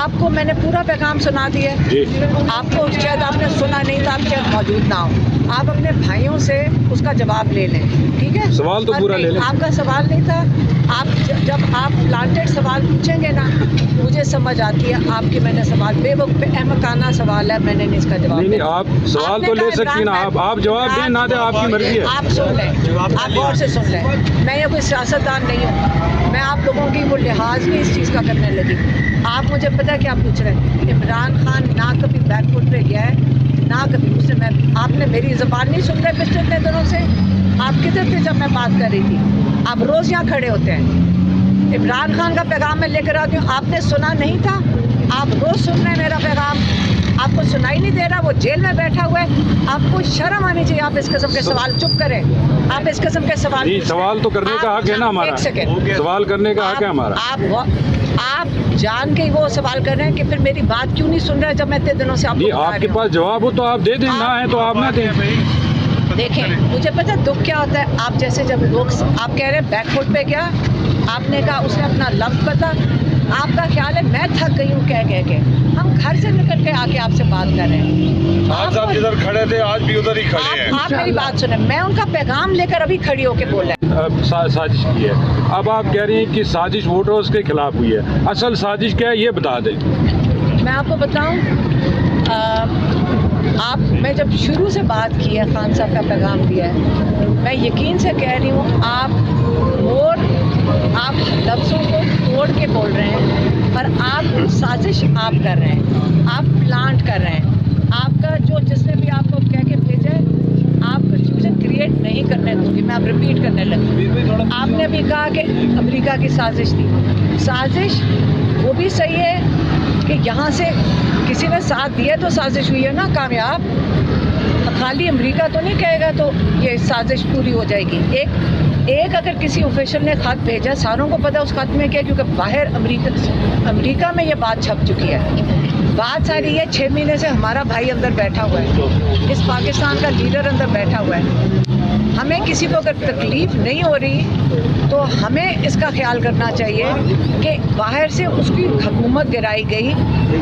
آپ کو میں نے پورا پیغام سنا دیا ہے. آپ کو شاید آپ نے سنا نہیں تھا, آپ شاید موجود نہ ہو. آپ اپنے بھائیوں سے اس کا جواب لے لیں, ٹھیک ہے؟ سوال تو پورا لے لیں. آپ کا سوال نہیں تھا. آپ جب آپ پلانٹڈ سوال پوچھیں گے نا, مجھے سمجھ آتی ہے آپ کی میں نے سوال بے وقت احمقانہ سوال ہے, میں نے نہیں اس کا جواب. نہیں آپ سوال تو لے سکتی نا, آپ جواب دیں نہ دیں آپ کی مرضی ہے. آپ سن لیں, آپ غور سے سن لیں. میں یہ کوئی سیاستدان نہیں ہوں, میں آپ لوگوں کی وہ لحاظ نہیں اس چیز کا کرنے لگی. آپ مجھے پتہ کیا پوچھ رہے ہیں. عمران خان نہ کبھی بیک فٹ پہ گیا ہے نہ کبھی اس نے, آپ نے میری زبان نہیں سن رہے پچھلے اتنے دنوں سے. آپ کدھر تھے جب میں بات کر رہی تھی؟ آپ روز یہاں کھڑے ہوتے ہیں. عمران خان کا پیغام میں لے کر آتی ہوں, آپ نے سنا نہیں تھا. آپ روز سن رہے ہیں میرا پیغام, آپ کو سنائی نہیں دے رہا. وہ جیل میں بیٹھا ہوا ہے, آپ کو شرم آنی چاہیے. آپ اس قسم کے سوال چپ کریں, آپ اس قسم کے سوال سوال تو کرنے کا حق ہے نا ہمارا. ایک سیکنڈ, سوال کرنے کا حق ہے ہمارا. آپ جان کے وہ سوال کر رہے ہیں کہ پھر میری بات کیوں نہیں سن رہے جب میں اتنے دنوں سے آپ کے پاس جواب ہو تو آپ دے دیں, نہ ہے تو آپ نہ دیں. دیکھیں مجھے پتہ دکھ کیا ہوتا ہے. آپ جیسے جب لوگ آپ کہہ رہے ہیں بیک فٹ پہ گیا, آپ نے کہا اس نے اپنا لفظ پتا. آپ کا خیال ہے میں تھک گئی ہوں کہہ کے. ہم گھر سے نکل کے آ کے آپ سے بات کر رہے ہیں. آج آپ جدھر کھڑے تھے آج بھی ادھر ہی کھڑے ہیں. آپ میری بات سنیں, میں ان کا پیغام لے کر ابھی کھڑی ہو کے بول رہا ہوں. سازش کی ہے. اب آپ کہہ رہی ہیں کہ سازش ووٹرز کے خلاف ہوئی ہے. اصل سازش کیا ہے یہ بتا دیں. میں آپ کو بتاؤں, میں جب شروع سے بات کی ہے, خان صاحب کا پیغام دیا ہے, میں یقین سے کہہ رہی ہوں آپ لفظوں کو توڑ کے بول رہے ہیں, پر آپ سازش آپ کر رہے ہیں, آپ پلانٹ کر رہے ہیں. آپ کا جس نے بھی آپ کو کہہ کے بھیجا ہے, آپ کنفیوژن کریٹ نہیں کرنے دوں گی. میں آپ ریپیٹ کرنے لگی. آپ نے بھی کہا کہ امریکہ کی سازش تھی. سازش وہ بھی صحیح ہے کہ یہاں سے کسی نے ساتھ دیا تو سازش ہوئی ہے نا کامیاب. خالی امریکہ تو نہیں کہے گا تو یہ سازش پوری ہو جائے گی. ایک اگر کسی آفیشل نے خط بھیجا, ساروں کو پتہ اس خط میں کیا, کیونکہ باہر امریکہ میں یہ بات چھپ چکی ہے. بات ساری ہے 6 مہینے سے ہمارا بھائی اندر بیٹھا ہوا ہے, اس پاکستان کا لیڈر اندر بیٹھا ہوا ہے. ہمیں کسی کو اگر تکلیف نہیں ہو رہی تو ہمیں اس کا خیال کرنا چاہیے کہ باہر سے اس کی حکومت گرائی گئی,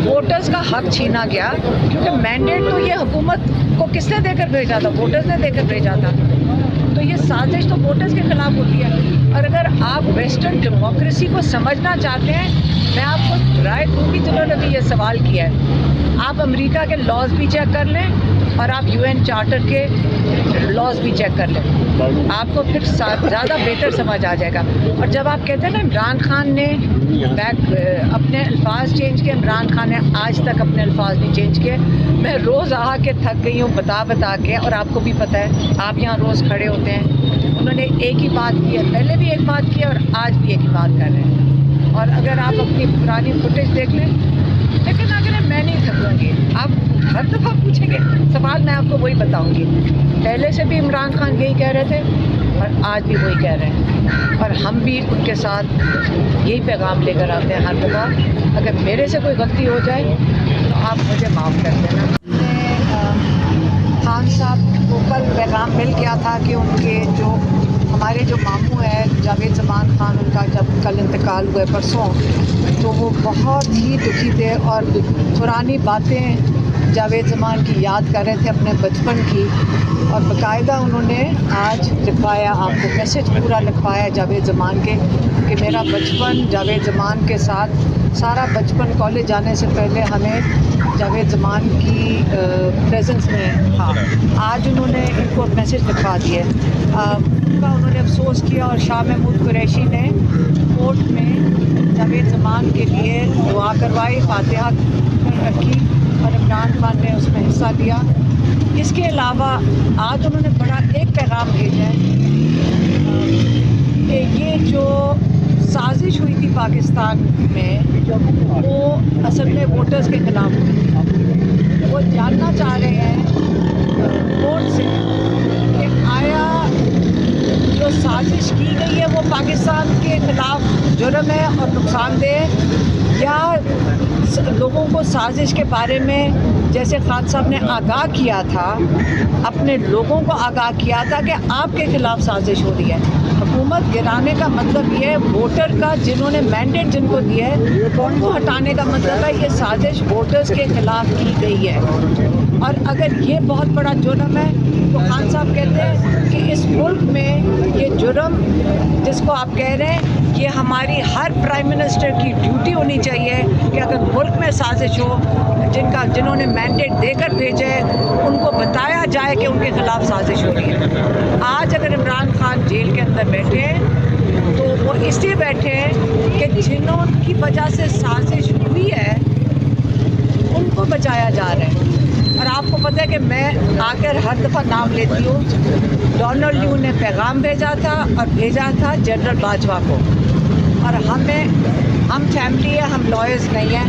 ووٹرز کا حق چھینا گیا. کیونکہ مینڈیٹ تو یہ حکومت کو کس نے دے کر بھیجا تھا؟ ووٹرز نے دے کر بھیجا تھا. تو یہ سازش تو ووٹرز کے خلاف ہوتی ہے. اور اگر آپ ویسٹرن ڈیموکریسی کو سمجھنا چاہتے ہیں, میں آپ کو رائے دوں گی جنہوں نے بھی یہ سوال کیا ہے, آپ امریکہ کے لاز بھی چیک کر لیں اور آپ UN چارٹر کے لاز بھی چیک کر لیں. آپ کو پھر زیادہ بہتر سمجھ آ جائے گا. اور جب آپ کہتے ہیں نا عمران خان نے اپنے الفاظ چینج کیے, عمران خان نے آج تک اپنے الفاظ نہیں چینج کیے. میں روز آ کے تھک گئی ہوں بتا کے, اور آپ کو بھی پتہ ہے آپ یہاں روز کھڑے ہوتے ہیں. انہوں نے ایک ہی بات کی ہے, پہلے بھی ایک بات کی ہے اور آج بھی ایک ہی بات کر رہے ہیں. اور اگر آپ اپنی پرانی فوٹیج دیکھ لیں, لیکن اگر میں نہیں تھکوں گی, آپ ہر دفعہ پوچھیں گے سوال, میں آپ کو وہی بتاؤں گی. پہلے سے بھی عمران خان یہی کہہ رہے تھے اور آج بھی وہی کہہ رہے ہیں, اور ہم بھی ان کے ساتھ یہی پیغام لے کر آتے ہیں ہر دفعہ. اگر میرے سے کوئی غلطی ہو جائے تو آپ مجھے معاف کر دینا. خان صاحب کو کل پیغام مل گیا تھا کہ ان کے ہمارے جو ماموں ہے جاوید زمان خان, ان کا جب کل انتقال ہوئے پرسوں, تو وہ بہت ہی دکھی تھے اور پرانی باتیں جاوید زمان کی یاد کر رہے تھے, اپنے بچپن کی. اور باقاعدہ انہوں نے آج لکھوایا, آپ کو میسج پورا لکھوایا جاوید زمان کے, کہ میرا بچپن جاوید زمان کے ساتھ, سارا بچپن کالج جانے سے پہلے ہمیں جاوید زمان کی پریزنس میں تھا. آج انہوں نے ان کو میسج لکھوا دیے. ان کا انہوں نے افسوس کیا, اور شاہ محمود قریشی نے کورٹ میں جاوید زمان کے لیے دعا کروائی, فاتحہ رکھی, اور عمران خان نے اس میں حصہ لیا. اس کے علاوہ آج انہوں نے بڑا ایک پیغام بھیجا ہے کہ یہ جو سازش ہوئی تھی پاکستان میں, وہ اصل میں ووٹرز کے خلاف ہوئی. وہ جاننا چاہ رہے ہیں کورٹ سے کہ آیا جو سازش کی گئی ہے وہ پاکستان کے خلاف جرم ہے اور نقصان دہ, یا لوگوں کو سازش کے بارے میں جیسے خان صاحب نے آگاہ کیا تھا, اپنے لوگوں کو آگاہ کیا تھا کہ آپ کے خلاف سازش ہو رہی ہے. हुकूमत गिराने का मतलब ये है वोटर का जिन्होंने मैंडेट जिनको दिया है उनको हटाने का मतलब है ये साजिश वोटर्स के खिलाफ की गई है। और अगर ये बहुत बड़ा जुर्म है तो खान साहब कहते हैं कि इस मुल्क में ये जुर्म जिसको आप कह रहे हैं ये हमारी हर प्राइम मिनिस्टर की ड्यूटी होनी चाहिए कि अगर मुल्क में साजिश हो जिन्होंने मैंडेट देकर भेजे उनको बताया जाए कि उनके खिलाफ साजिश हो रही है। आज अगर इमरान खान जेल के अंदर बैठे हैं तो वो इसलिए बैठे हैं कि जिन्होंने की वजह से साजिश हुई है उनको बचाया जा रहा है। और आपको पता है कि मैं आकर हर दफ़ा नाम लेती हूँ, डोनाल्ड ल्यू ने पैगाम भेजा था और भेजा था जनरल बाजवा को। और हम फैमिली है, हम लॉयर्स नहीं हैं।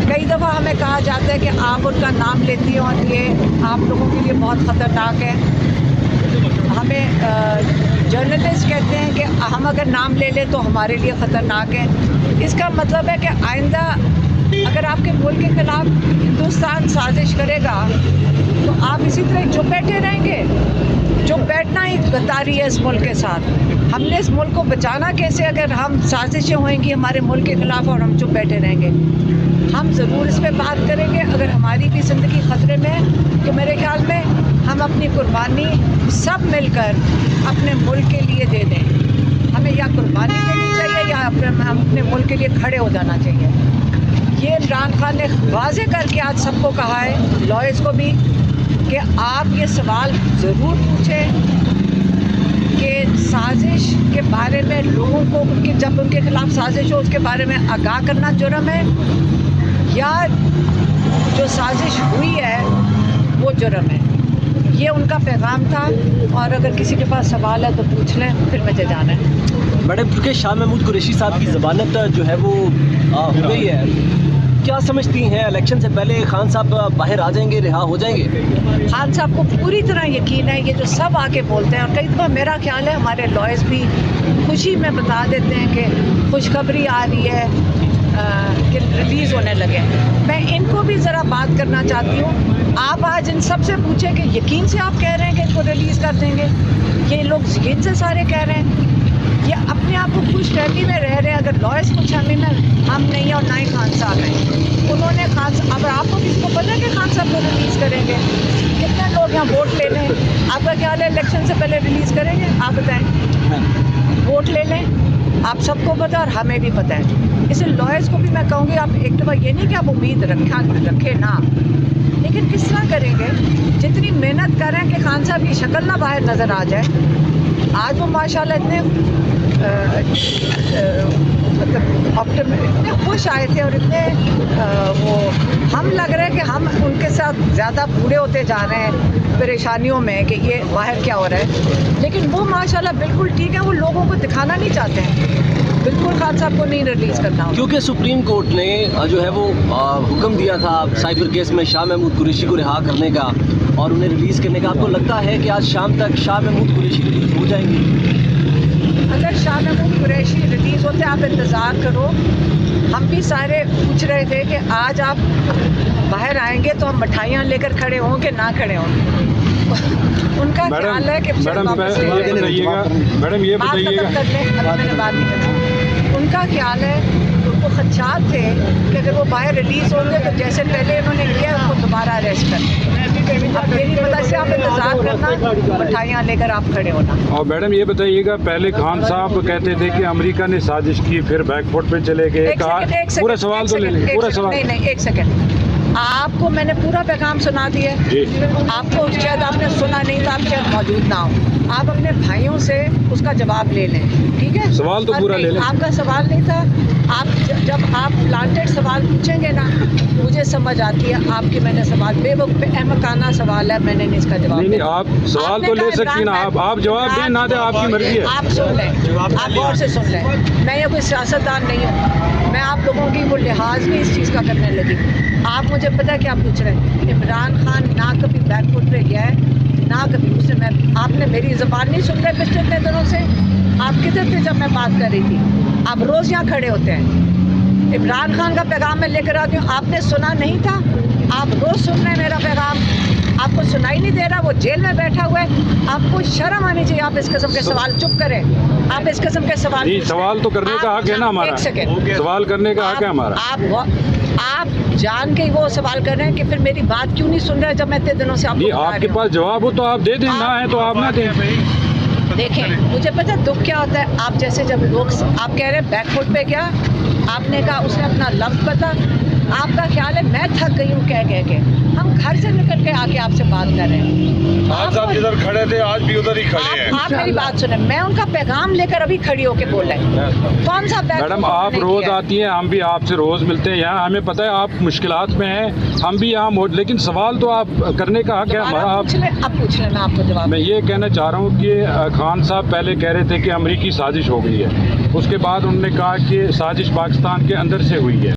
कई दफ़ा हमें कहा जाता है कि आप उनका नाम लेती हैं और ये आप लोगों के लिए बहुत ख़तरनाक है। हमें जर्नलिस्ट कहते हैं कि हम अगर नाम ले लें तो हमारे लिए ख़तरनाक है। इसका मतलब है कि आइंदा अगर आपके मुल्क के खिलाफ हिंदुस्तान साजिश करेगा तो आप इसी तरह चुप बैठे रहेंगे। चुप बैठना ही गद्दारी है इस मुल्क के साथ। हमने इस मुल्क को बचाना कैसे अगर हम साजिशें होंगी हमारे मुल्क के खिलाफ और हम चुप बैठे रहेंगे। हम ज़रूर इस पर बात करेंगे। अगर हमारी भी ज़िंदगी ख़तरे में है तो मेरे ख्याल में हम अपनी कुर्बानी सब मिलकर अपने मुल्क के लिए दे दें। हमें या कुर्बानी देनी चाहिए या हम अपने मुल्क के लिए खड़े हो जाना चाहिए। ये इमरान खान ने वाज़े करके आज सबको कहा है, लॉयर्स को भी, कि आप ये सवाल ज़रूर पूछें कि साजिश के बारे में लोगों को जब उनके खिलाफ साजिश हो उसके बारे में आगाह करना जुर्म है या जो साजिश हुई है वो जुर्म है। ये उनका पैगाम था। और अगर किसी के पास सवाल है तो पूछ लें, फिर मुझे जाना है। मैडम, क्योंकि शाह महमूद कुरैशी साहब की ज़मानत जो है वो हो गई है, क्या समझती हैं इलेक्शन से पहले खान साहब बाहर आ जाएंगे, रिहा हो जाएंगे? खान साहब को पूरी तरह यकीन है। ये जो सब आके बोलते हैं और कई दफ़ा मेरा ख्याल है हमारे लॉयर्स भी खुशी में बता देते हैं कि खुशखबरी आ रही है कि रिलीज़ होने लगे। मैं इनको भी ज़रा बात करना चाहती हूँ। आप आज इन सब से पूछें कि यकीन से आप कह रहे हैं कि इसको रिलीज़ कर देंगे? ये लोग यकीन से सारे कह रहे हैं। ये अपने आप को खुश फहमी में रह रहे हैं। अगर लॉयर्स कुछ हम नहीं और ना ही खान साहब हैं। उन्होंने खान साहब, अब आपको किसको पता है कि खान साहब को रिलीज़ करेंगे? कितने लोग यहाँ वोट ले लें? आपका ख्याल है इलेक्शन से पहले रिलीज़ करेंगे? आप बताएं। वोट ले लें, आप सबको पता और हमें भी पता है। इसलिए लॉयर्स को भी मैं कहूँगी आप एक दफ़ा ये नहीं कि आप उम्मीद रखें ना, लेकिन किस तरह करेंगे? जितनी मेहनत कर रहे हैं कि खान साहब की शक्ल ना बाहर नज़र आ जाए। आज वो माशाल्लाह इतने मतलब इतने खुश आए थे और इतने वो हम लग रहे हैं कि हम उनके साथ ज़्यादा बूढ़े होते जा रहे हैं परेशानियों में कि ये बाहर क्या हो रहा है। लेकिन वो माशाल्लाह बिल्कुल ठीक है, वो लोगों को दिखाना नहीं चाहते हैं। बिल्कुल खान साहब को नहीं रिलीज़ करना, क्योंकि सुप्रीम कोर्ट ने जो है वो हुक्म दिया था साइबर केस में शाह महमूद कुरैशी को रिहा करने का और उन्हें रिलीज़ करने का। आपको लगता है कि आज शाम तक शाह महमूद कुरैशी रिलीज़ हो जाएंगी? अगर शाह महमूद कुरैशी रिलीज़ होते आप इंतज़ार करो। हम भी सारे पूछ रहे थे कि आज आप बाहर आएंगे तो हम मिठाइयाँ लेकर खड़े हों कि ना खड़े हों। उनका ख्याल है कि मैडम ये बताइएगा कर लें, अभी मैंने बात नहीं करना। उनका ख्याल है, उनको खदशात थे कि अगर वो बाहर रिलीज़ होंगे तो जैसे पहले उन्होंने किया उनको दोबारा अरेस्ट कर। अब मेरी पता से आप इंतज़ार करना, मिठाइयाँ लेकर आप खड़े होना। और मैडम ये बताइएगा, पहले खान साहब कहते थे कि अमेरिका ने साजिश की, फिर बैकफुट पे चले गए। पूरा सवाल तो ले लें, पूरा सवाल। नहीं, एक सेकंड। आपको मैंने पूरा पैगाम सुना दिया। आपको शायद आपने सुना नहीं था, आप शायद मौजूद ना हो। आप अपने भाइयों से उसका जवाब ले लें, ठीक है? सवाल तो पूरा ले लें। आपका सवाल नहीं था। आप जब आप प्लांटेड सवाल पूछेंगे ना, मुझे समझ आती है आपकी मैंने सवाल बेवकूफ़ाना सवाल है, मैंने नहीं इसका जवाब। नहीं, आप सवाल तो ले सकती ना, आप जवाब दें ना दें आपकी मर्जी है। आप सुन लें, आप गौर से सुन लें। मैं ये कोई सियासतदान नहीं हूँ। मैं आप लोगों की वो लिहाज भी इस चीज़ का करने लगी। आप मुझे पता है क्या पूछ रहे हैं। इमरान खान ना कभी बैकफुट पे गया है ना कभी उससे मैं आपने मेरी ज़बान नहीं सुन रहे पिछले इतने दिनों से। आप किधर थे जब मैं बात कर रही थी? आप रोज़ यहाँ खड़े होते हैं। इमरान खान का पैगाम मैं लेकर आती हूँ, आपने सुना नहीं था? आप रोज़ सुन रहे हैं मेरा पैगाम। आपको सुनाई नहीं दे रहा, वो जेल में बैठा हुआ है, आपको शर्म आनी चाहिए। आप इस किस्म के सवाल चुप करें, आप इस किस्म के सवाल नहीं, सवाल तो करने का हक है ना हमारा। एक सेकंड, सवाल करने का हक है हमारा। आप जान के ही वो सवाल कर रहे हैं कि फिर मेरी बात क्यों नहीं सुन रहे जब मैं इतने दिनों से आपको नहीं, बता आपके रही हूँ। पास जवाब हो तो आप दे दें, ना है तो आप ना दें। देखें, मुझे पता है दुख क्या होता है। आप जैसे जब लोग आप कह रहे हैं बैकफुट पे क्या, आपने कहा उसने अपना लफ्ज़ बता, आपका ख्याल है मैं थक गई हूँ कह के। हम घर से निकल के आके आपसे बात कर रहे हैं। आज आप जिधर खड़े थे आज भी उधर ही खड़े हैं। आप मेरी बात सुने, मैं उनका पैगाम लेकर अभी खड़ी होके बोल रही हूँ। कौन सा मैडम, आप रोज आती हैं, हम भी आपसे रोज मिलते हैं यहाँ, हमें पता है आप मुश्किलात में हैं, हम भी यहाँ लेकिन सवाल तो आप करने का हक है हमारा। अब पूछ लें, मैं आपको जवाब। मैं ये कहना चाह रहा हूँ कि खान साहब पहले कह रहे थे कि अमरीकी साजिश हो गई है, उसके बाद उन्होंने कहा कि साजिश पाकिस्तान के अंदर से हुई है।